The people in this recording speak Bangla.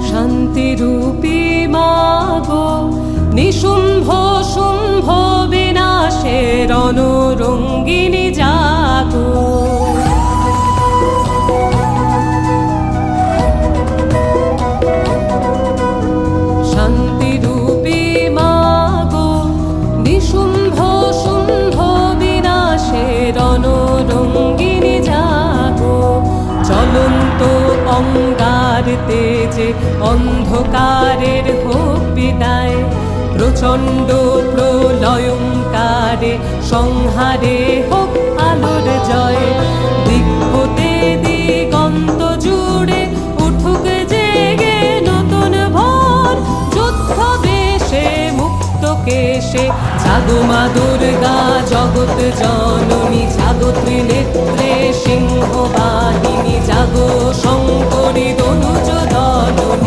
শান্তিরূপী মাগো নিশুম্ভ শুম্ভ বিনাশের রণরঙ্গিনী জাগো। শান্তিরূপী মাগো নিশুম্ভ শুম্ভ বিনাশের রণরঙ্গিনী জাগো। জ্বলন্ত অঙ্গার তেজে অন্ধকারের হোক বিদায়, প্রচণ্ড প্রলয়ঙ্কারে সংহারে হোক আলোর জয়। দিক হতে দিগন্ত জুড়ে উঠুক জেগে নতুন ভোর, যুদ্ধ বেশে মুক্ত কেশে জাগো মা দুর্গা জগৎ জননী। জাগো ত্রিনেত্রে সিংহ বাহিনী, জাগো শঙ্করী দনুজ দলনী।